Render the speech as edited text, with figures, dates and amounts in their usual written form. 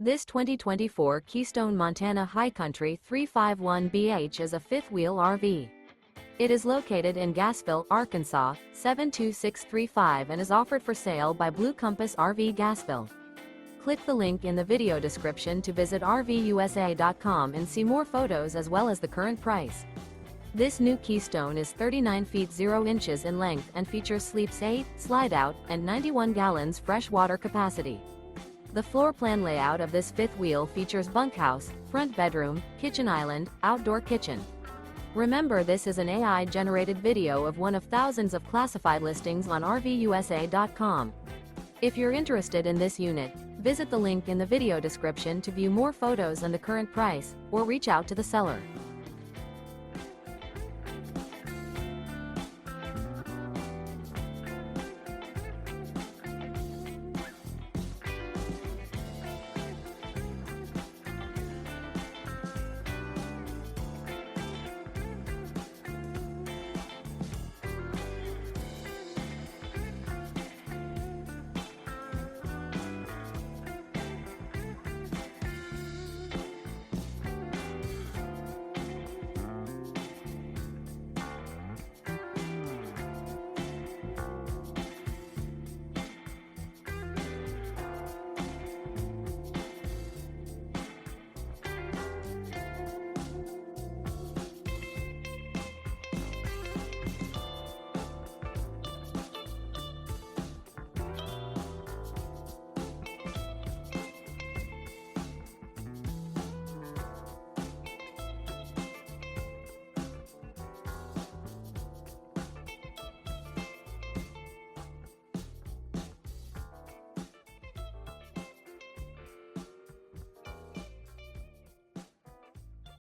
This 2024 Keystone Montana High Country 351BH is a fifth-wheel RV. It is located in Gassville, Arkansas, 72635 and is offered for sale by Blue Compass RV Gassville. Click the link in the video description to visit RVUSA.com and see more photos as well as the current price. This new Keystone is 39 feet 0 inches in length and features sleeps 8, slide-out, and 91 gallons fresh water capacity. The floor plan layout of this fifth wheel features bunkhouse, front bedroom, kitchen island, outdoor kitchen. Remember, this is an AI-generated video of one of thousands of classified listings on RVUSA.com. If you're interested in this unit, visit the link in the video description to view more photos and the current price, or reach out to the seller.